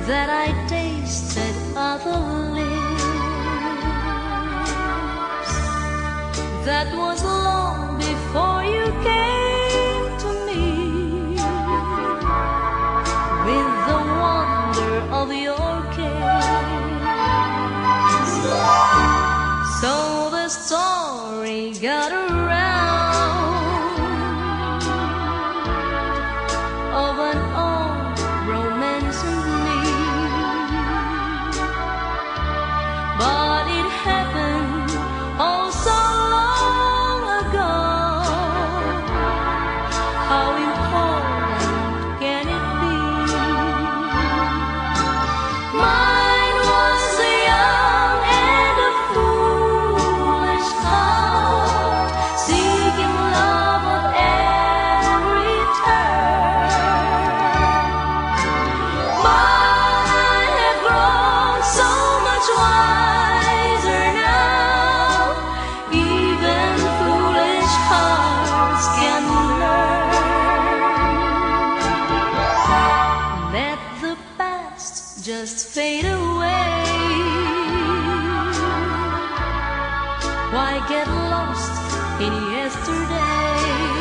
that I tasted other lips. That was long before you came to me with the wonder of your kiss. So the story got around of an old romance of me, but it happened oh so long ago. How important can it be? Mine was a young and a foolish heart, seeking love at every turn. But I have grown so much wiser now. Even foolish hearts can learn. Let the past just fade away. Why get lost in yesterday?